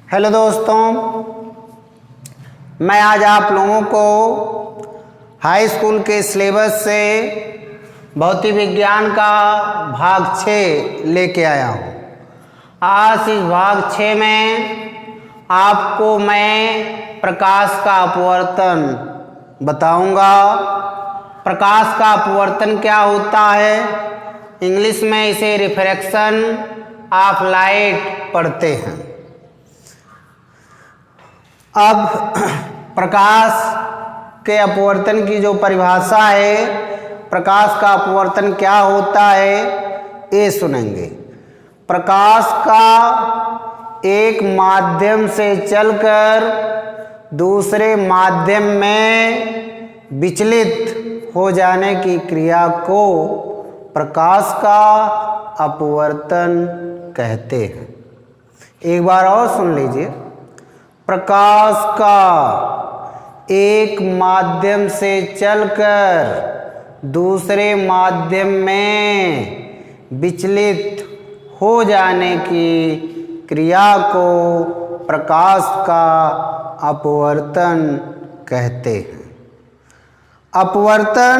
Hello दोस्तों, मैं आज आप लोगों को हाई स्कूल के सिलेबस से भौतिक विज्ञान का भाग 6 लेके आया हूँ। आज इस भाग 6 में आपको मैं प्रकाश का अपवर्तन बताऊंगा। प्रकाश का अपवर्तन क्या होता है, इंग्लिश में इसे रिफ्रैक्शन ऑफ लाइट पढ़ते हैं। अब प्रकाश के अपवर्तन की जो परिभाषा है, प्रकाश का अपवर्तन क्या होता है, ये सुनेंगे। प्रकाश का एक माध्यम से चलकर दूसरे माध्यम में विचलित हो जाने की क्रिया को प्रकाश का अपवर्तन कहते हैं। एक बार और सुन लीजिए। प्रकाश का एक माध्यम से चलकर दूसरे माध्यम में विचलित हो जाने की क्रिया को प्रकाश का अपवर्तन कहते हैं। अपवर्तन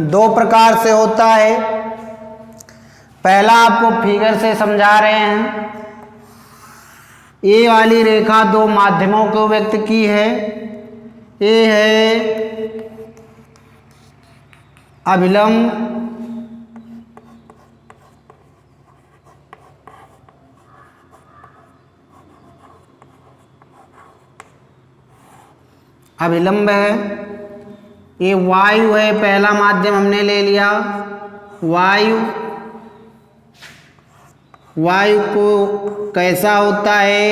दो प्रकार से होता है। पहला आपको फिगर से समझा रहे हैं। ये वाली रेखा दो माध्यमों को व्यक्त की है। ये है अभिलंब अभिलंब है, ये वायु है। पहला माध्यम हमने ले लिया वायु को कैसा होता है,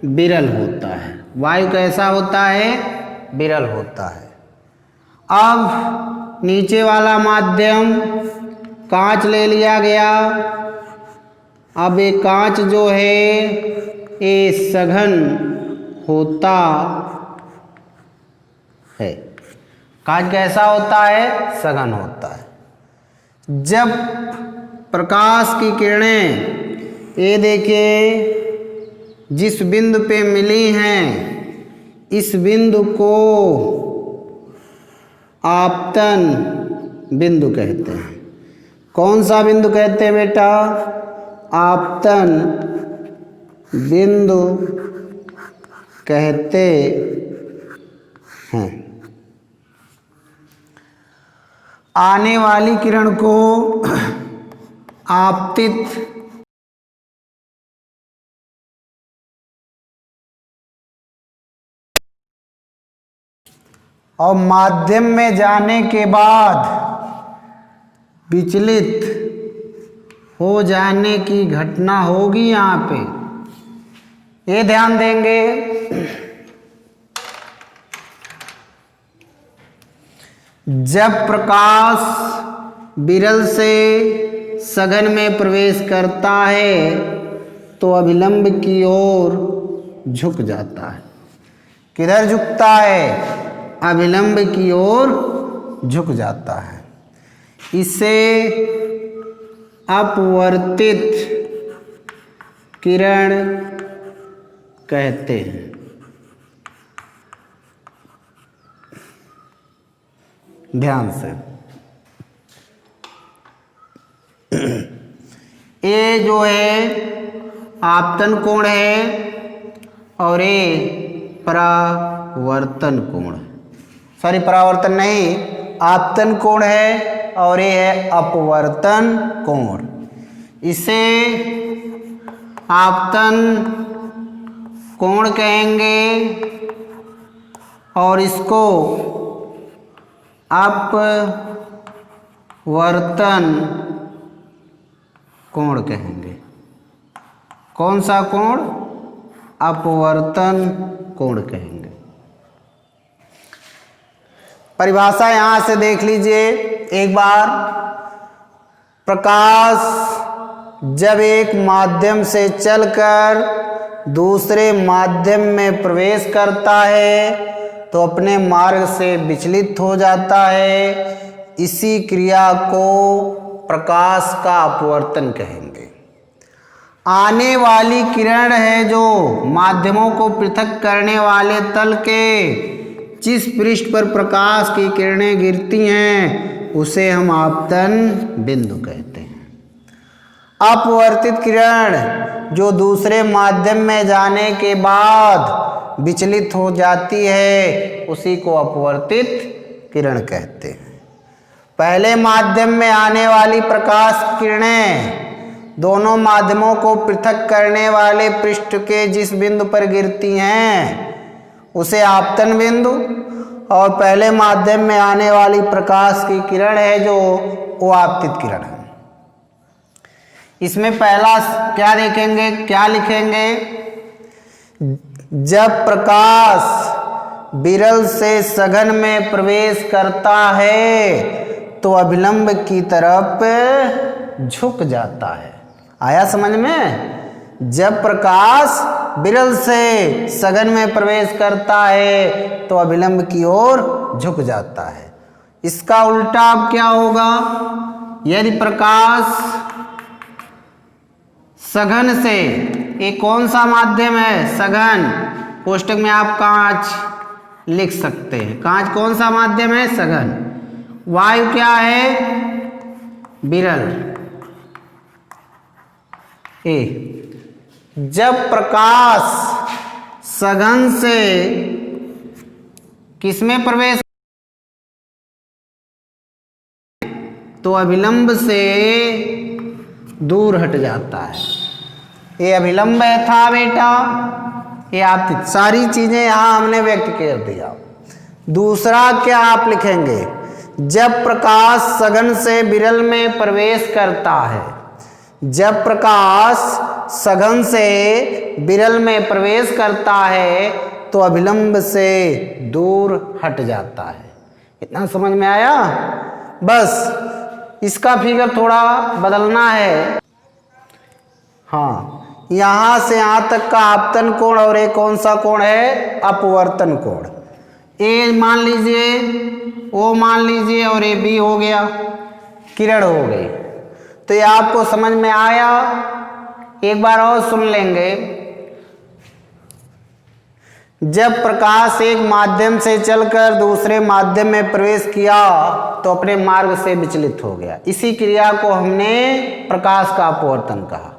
विरल होता है। वायु कैसा होता है, विरल होता है। अब नीचे वाला माध्यम कांच ले लिया गया। अब ये कांच जो है ये सघन होता है। कांच कैसा होता है, सघन होता है। जब प्रकाश की किरणें ये देखिए जिस बिंदु पे मिली हैं, इस बिंदु को आपतन बिंदु कहते हैं। कौन सा बिंदु कहते हैं बेटा, आपतन बिंदु कहते हैं। आने वाली किरण को आपतित और माध्यम में जाने के बाद विचलित हो जाने की घटना होगी। यहाँ पे ये ध्यान देंगे। जब प्रकाश विरल से सघन में प्रवेश करता है तो अभिलंब की ओर झुक जाता है। किधर झुकता है, अभिलंब की ओर झुक जाता है। इसे अपवर्तित किरण कहते हैं। ध्यान से, ये जो है आपतन कोण है और ये परावर्तन कोण, सॉरी परावर्तन नहीं, आपतन कोण है और ये है अपवर्तन कोण। इसे आपतन कोण कहेंगे और इसको अपवर्तन कोण कहेंगे। कौन सा कोण, अपवर्तन कोण कहेंगे। परिभाषा यहां से देख लीजिए एक बार। प्रकाश जब एक माध्यम से चलकर दूसरे माध्यम में प्रवेश करता है तो अपने मार्ग से विचलित हो जाता है। इसी क्रिया को प्रकाश का अपवर्तन कहेंगे। आने वाली किरण है जो माध्यमों को पृथक करने वाले तल के जिस पृष्ठ पर प्रकाश की किरणें गिरती हैं उसे हम आपतन बिंदु कहते हैं। अपवर्तित किरण जो दूसरे माध्यम में जाने के बाद विचलित हो जाती है उसी को अपवर्तित किरण कहते हैं। पहले माध्यम में आने वाली प्रकाश किरणें दोनों माध्यमों को पृथक करने वाले पृष्ठ के जिस बिंदु पर गिरती हैं उसे आपतन बिंदु, और पहले माध्यम में आने वाली प्रकाश की किरण है जो वो आपतित किरण है। इसमें पहला क्या देखेंगे, क्या लिखेंगे? जब प्रकाश विरल से सघन में प्रवेश करता है तो अभिलंब की तरफ झुक जाता है। आया समझ में? जब प्रकाश विरल से सघन में प्रवेश करता है तो अभिलंब की ओर झुक जाता है। इसका उल्टा अब क्या होगा? यदि प्रकाश सघन से, ये कौन सा माध्यम है? सघन। कोष्टक में आप कांच लिख सकते हैं। कांच कौन सा माध्यम है? सघन। वायु क्या है? विरल। ए जब प्रकाश सघन से किसमें प्रवेश तो अभिलंब से दूर हट जाता है। ये अभिलंब है था बेटा, ये आपतित। सारी चीजें यहां हमने व्यक्त कर दिया। दूसरा क्या आप लिखेंगे? जब प्रकाश सघन से विरल में प्रवेश करता है, जब प्रकाश सघन से विरल में प्रवेश करता है तो अभिलंब से दूर हट जाता है। इतना समझ में आया? बस इसका फिगर थोड़ा बदलना है। हाँ, यहां से यहां तक का आपतन कोण और एक कौन सा कोण है? अपवर्तन कोण। ए मान लीजिए, ओ मान लीजिए, और ए बी हो गया, किरण हो गई। तो ये आपको समझ में आया? एक बार और सुन लेंगे। जब प्रकाश एक माध्यम से चलकर दूसरे माध्यम में प्रवेश किया तो अपने मार्ग से विचलित हो गया। इसी क्रिया को हमने प्रकाश का अपवर्तन कहा।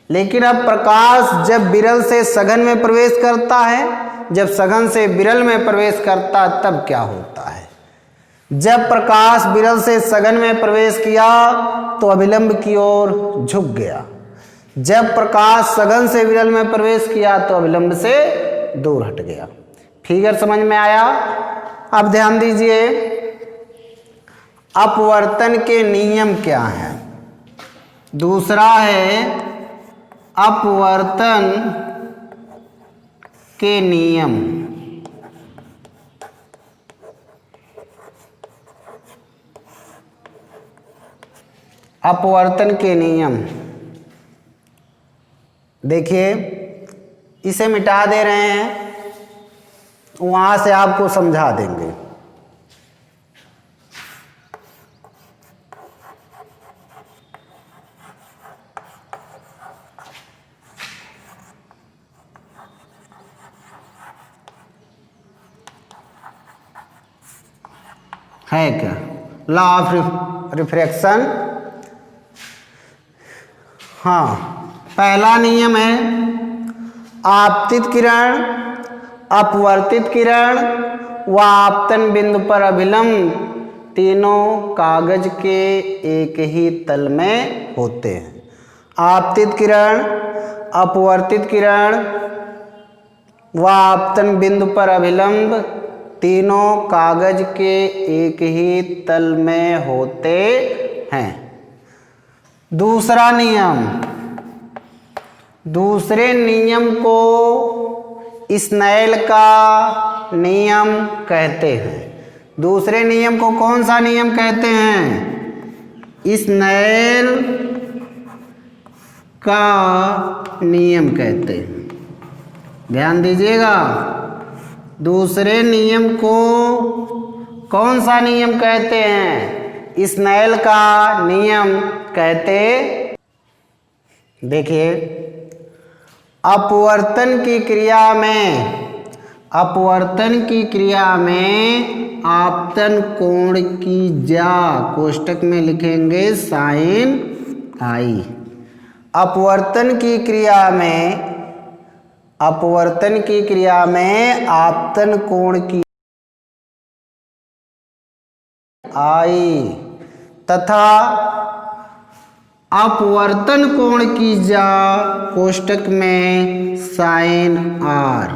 लेकिन अब प्रकाश जब विरल से सघन में प्रवेश करता है, जब सघन से विरल में प्रवेश करता तब क्या होता है? जब प्रकाश विरल से सघन में प्रवेश किया तो अभिलंब की ओर झुक गया। जब प्रकाश सघन से विरल में प्रवेश किया तो अभिलंब से दूर हट गया। फिगर समझ में आया? अब ध्यान दीजिए, अपवर्तन के नियम क्या हैं? दूसरा है अपवर्तन के नियम। अपवर्तन के नियम देखिए, इसे मिटा दे रहे हैं, वहां से आपको समझा देंगे। है क्या? Law of refraction. हाँ, पहला नियम है आपतित किरण, अपवर्तित किरण व आपतन बिंदु पर अभिलंब तीनों कागज के एक ही तल में होते हैं। आपतित किरण, अपवर्तित किरण व आपतन बिंदु पर अभिलंब तीनों कागज के एक ही तल में होते हैं। दूसरा नियम, दूसरे नियम को स्नेल का नियम कहते हैं। दूसरे नियम को कौन सा नियम कहते हैं? स्नेल का नियम कहते हैं। ध्यान दीजिएगा, दूसरे नियम को कौन सा नियम कहते हैं? स्नेल का नियम कहते देखिए, अपवर्तन की क्रिया में आपतन कोण की जा कोष्टक में लिखेंगे साइन आई। अपवर्तन की क्रिया में आपतन कोण की आई तथा अपवर्तन कोण की जा कोष्टक में साइन आर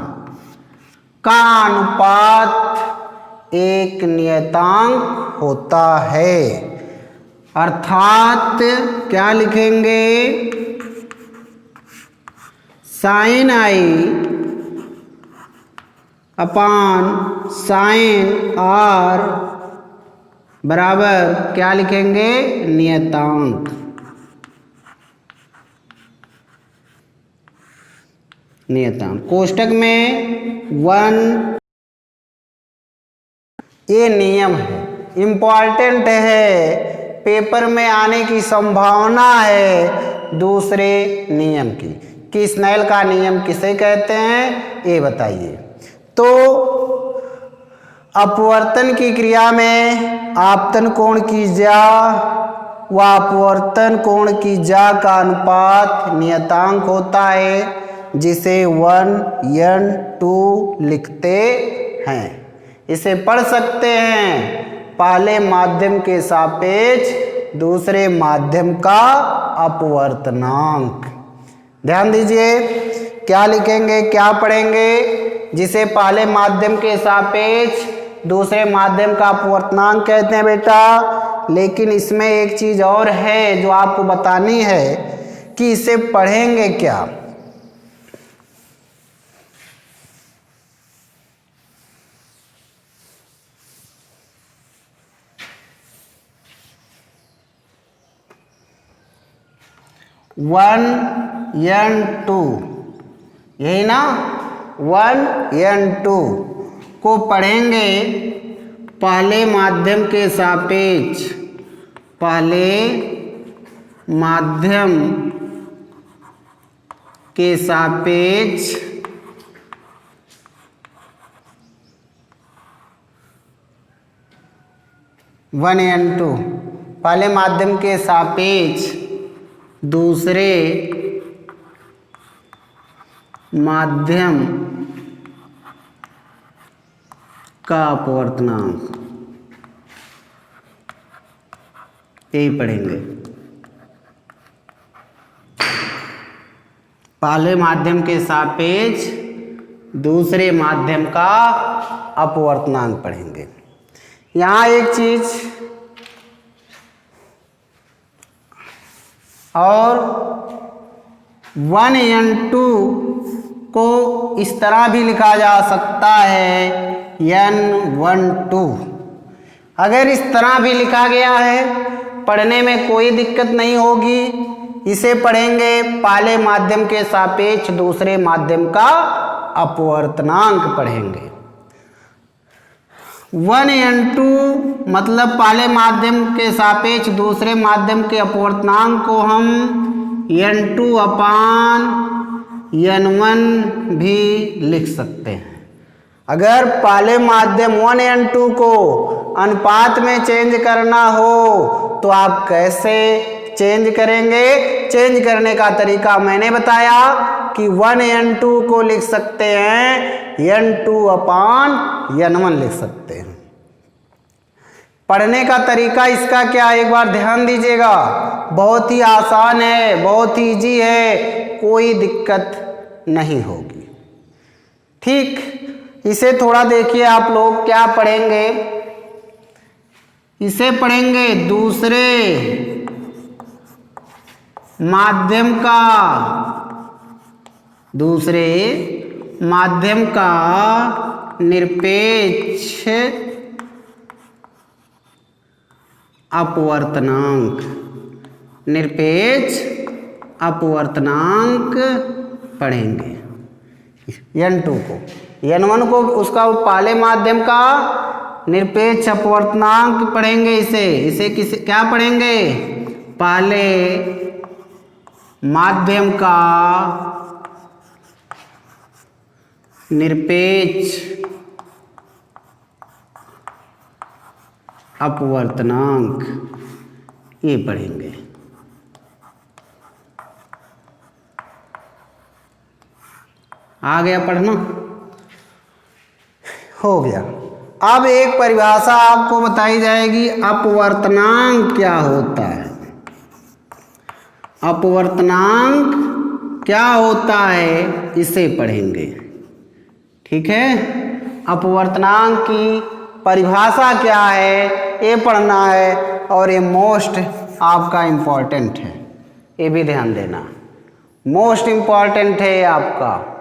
का अनुपात एक नियतांक होता है। अर्थात क्या लिखेंगे, sine i upon sine r बराबर क्या लिखेंगे, नियतांक। कोष्टक में 1, ये नियम है, इम्पॉर्टेंट है, पेपर में आने की संभावना है दूसरे नियम की। कि स्नेल का नियम किसे कहते हैं ये बताइए। तो अपवर्तन की क्रिया में आपतन कोण की जा व अपवर्तन कोण की जा का अनुपात नियतांक होता है, जिसे 1n2 लिखते हैं। इसे पढ़ सकते हैं, पहले माध्यम के सापेक्ष दूसरे माध्यम का अपवर्तनांक। ध्यान दीजिए, क्या लिखेंगे, क्या पढ़ेंगे, जिसे पहले माध्यम के सापेक्ष दूसरे माध्यम का अपवर्तनांक कहते हैं बेटा। लेकिन इसमें एक चीज और है जो आपको बतानी है कि इसे पढ़ेंगे क्या। वन एन टू, यही ना, 1n2 को पढ़ेंगे पहले माध्यम के सापेक्ष, पहले माध्यम के सापेक्ष वन एन टू, पहले माध्यम के सापेक्ष दूसरे माध्यम का अपवर्तनांक, यही पढ़ेंगे। पहले माध्यम के सापेक्ष दूसरे माध्यम का अपवर्तनांक पढ़ेंगे। यहाँ एक चीज और 1n2 को इस तरह भी लिखा जा सकता है n12। अगर इस तरह भी लिखा गया है, पढ़ने में कोई दिक्कत नहीं होगी। इसे पढ़ेंगे पहले माध्यम के सापेक्ष दूसरे माध्यम का अपवर्तनांक पढ़ेंगे। 1n2 मतलब पहले माध्यम के सापेक्ष दूसरे माध्यम के अपवर्तनांक को हम n2 अपान n1 भी लिख सकते हैं। अगर पहले माध्यम 1n2 को अनुपात में चेंज करना हो तो आप कैसे चेंज करेंगे? चेंज करने का तरीका मैंने बताया कि 1n2 को लिख सकते हैं n2 अपान n1 लिख सकते हैं। पढ़ने का तरीका इसका क्या है, एक बार ध्यान दीजिएगा। बहुत ही आसान है, बहुत ही इजी है, कोई दिक्कत नहीं होगी। ठीक, इसे थोड़ा देखिए आप लोग क्या पढ़ेंगे। इसे पढ़ेंगे दूसरे माध्यम का निरपेक्ष अपवर्तनांक, पढ़ेंगे n2 को, n1 को उसका पहले माध्यम का निरपेक्ष अपवर्तनांक पढ़ेंगे। इसे किसे क्या पढ़ेंगे? पहले माध्यम का निरपेक्ष अपवर्तनांक, ये पढ़ेंगे। आ गया पढ़ना? हो गया। अब एक परिभाषा आपको बताई जाएगी, अपवर्तनांक क्या होता है। अपवर्तनांक क्या होता है, इसे पढ़ेंगे। ठीक है, अपवर्तनांक की परिभाषा क्या है ये पढ़ना है, और ये मोस्ट आपका इम्पॉर्टेंट है, ये भी ध्यान देना, मोस्ट इम्पॉर्टेंट है आपका।